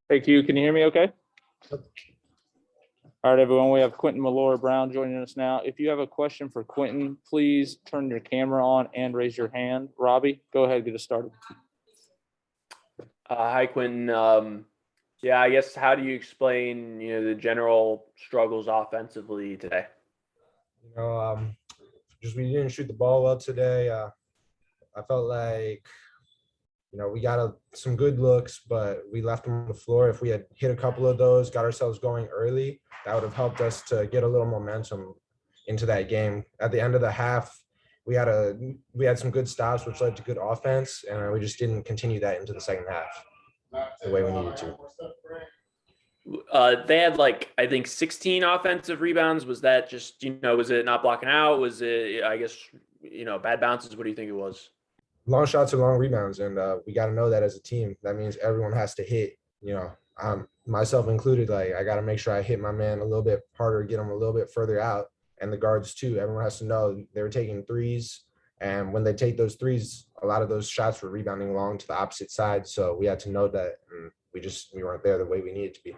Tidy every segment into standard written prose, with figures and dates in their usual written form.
Hey, Q, can you hear me okay? All right, everyone, we have Quentin Millora-Brown joining us now. If you have a question for Quentin, please turn your camera on and raise your hand. Robbie, go ahead and get us started. Hi, Quentin. Yeah, I guess how do you explain, the general struggles offensively today? Just we didn't shoot the ball well today. I felt like, we got some good looks, but we left them on the floor. If we had hit a couple of those, got ourselves going early, that would have helped us to get a little momentum into that game. At the end of the half, we had some good stops, which led to good offense, and we just didn't continue that into the second half the way we needed to. They had I think 16 offensive rebounds. Was that just, was it not blocking out? Was it, I guess, bad bounces? What do you think it was? Long shots are long rebounds, and we got to know that as a team. That means everyone has to hit, myself included. I got to make sure I hit my man a little bit harder, get him a little bit further out, and the guards too. Everyone has to know they were taking threes, and when they take those threes, a lot of those shots were rebounding along to the opposite side. So we had to know that, and we weren't there the way we needed to be.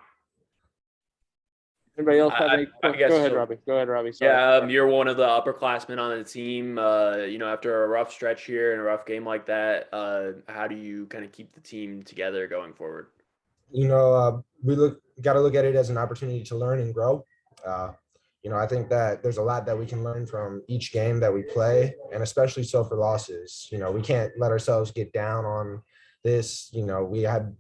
Anybody else have any? Go ahead, Robbie. Go ahead, Robbie. Sorry. Yeah, you're one of the upperclassmen on the team. After a rough stretch here and a rough game like that, how do you kind of keep the team together going forward? We got to look at it as an opportunity to learn and grow. I think that there's a lot that we can learn from each game that we play, and especially so for losses. We can't let ourselves get down on this. We had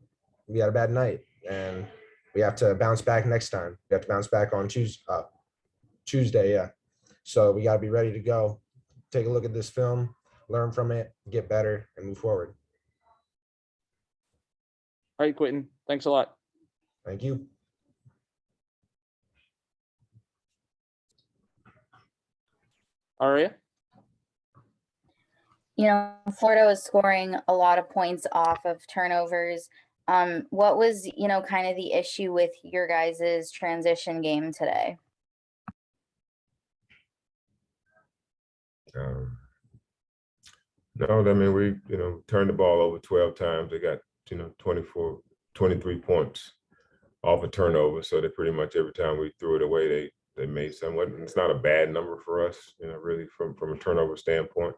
a bad night, and we have to bounce back next time. We have to bounce back on Tuesday. Yeah. So we got to be ready to go. Take a look at this film, learn from it, get better, and move forward. All right, Quentin. Thanks a lot. Thank you. Aria? Florida was scoring a lot of points off of turnovers. What was, kind of the issue with your guys' transition game today? No, I mean, we, turned the ball over 12 times. They got, 23 points off a turnover. So they pretty much every time we threw it away, they made somewhat. It's not a bad number for us, really from a turnover standpoint.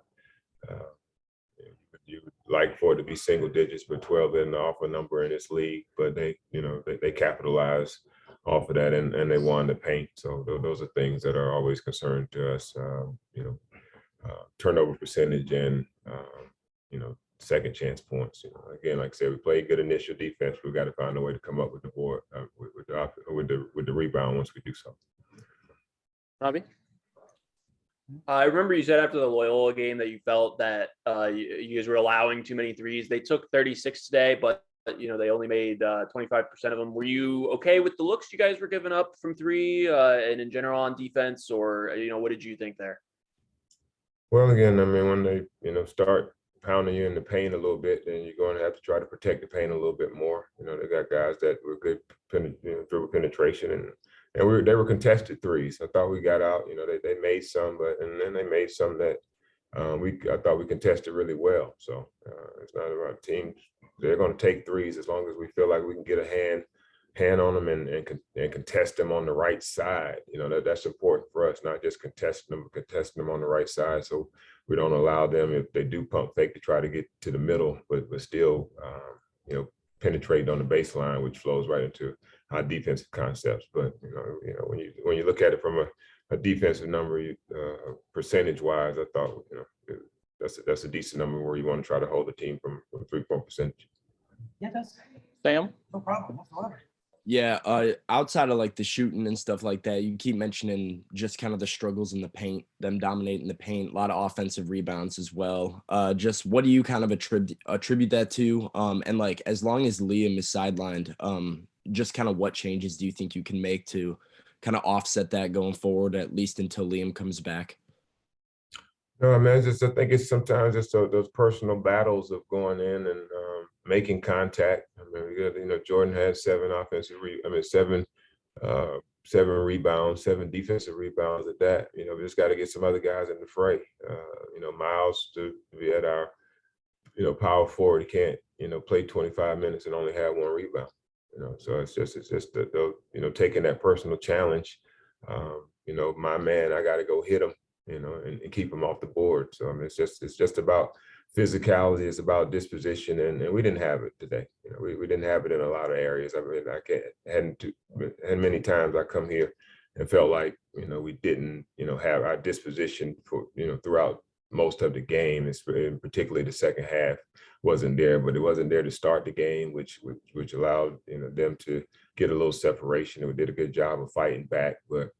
You would like for it to be single digits, but 12 isn't an awful number in this league. But they capitalize off of that and they won the paint. So those are things that are always concerning to us. Turnover percentage and second chance points. Again, like I said, we played good initial defense. We got to find a way to come up with the board with the rebound once we do so. Robbie? I remember you said after the Loyola game that you felt that you guys were allowing too many threes. They took 36 today, but they only made 25% of them. Were you okay with the looks you guys were giving up from three and in general on defense, or what did you think there? Well, again, I mean, when they start pounding you in the paint a little bit, then you're going to have to try to protect the paint a little bit more. They got guys that were good through penetration and they were contested threes. I thought we got out. They made some, and then they made some that I thought we contested really well. So it's not about teams. They're going to take threes as long as we feel like we can get a hand on them and contest them on the right side. That's important for us, not just contesting them, but contesting them on the right side. So we don't allow them, if they do pump fake, to try to get to the middle, but still, penetrate on the baseline, which flows right into our defensive concepts. But when you look at it from a defensive number, percentage wise, I thought that's a decent number where you want to try to hold the team from 3-point percentage. Yeah, that's Sam. No problem whatsoever. Yeah, outside of the shooting and stuff like that, you keep mentioning just kind of the struggles in the paint, them dominating the paint, a lot of offensive rebounds as well. Just what do you kind of attribute that to? And as long as Liam is sidelined, just kind of what changes do you think you can make to kind of offset that going forward, at least until Liam comes back? No, I mean, I think it's sometimes just those personal battles of going in and making contact. I mean, Jordan had 7 rebounds, 7 defensive rebounds at that. We just got to get some other guys in the fray. Miles to be at our, power forward, he can't, play 25 minutes and only have 1 rebound. So it's just the taking that personal challenge. My man, I got to go hit him, and keep him off the board. So I mean, it's just about physicality. It's about disposition, and we didn't have it today. We didn't have it in a lot of areas. I mean, and many times I come here and felt like we didn't have our disposition for throughout most of the game, particularly the second half wasn't there, but it wasn't there to start the game, which allowed them to get a little separation. And we did a good job of fighting back, but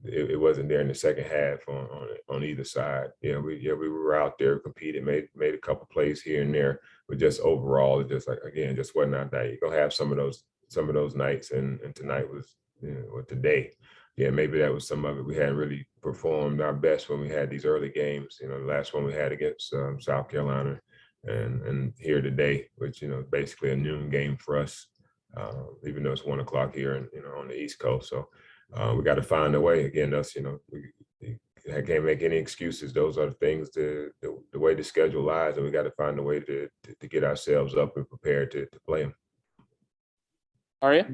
it wasn't there in the second half on either side. We were out there, competed, made a couple plays here and there, but just overall, it just just wasn't our day. You're gonna have some of those nights, and tonight was or today. Yeah, maybe that was some of it. We hadn't really performed our best when we had these early games. The last one we had against South Carolina, and here today, which basically a noon game for us, even though it's 1 o'clock here and on the East Coast. So we got to find a way. Again, I can't make any excuses. Those are the things, the way the schedule lies, and we got to find a way to get ourselves up and prepared to play them. Aria?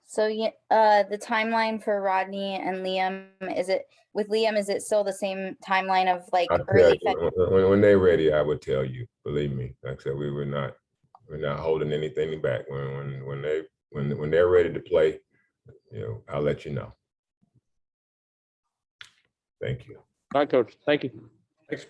So the timeline for Rodney and Liam, is it still the same timeline of like I'll tell early you, when they're ready, I would tell you. Believe me. Like I said, we're not holding anything back. When they're ready to play, I'll let you know. Thank you. All right, Coach. Thank you. Thanks.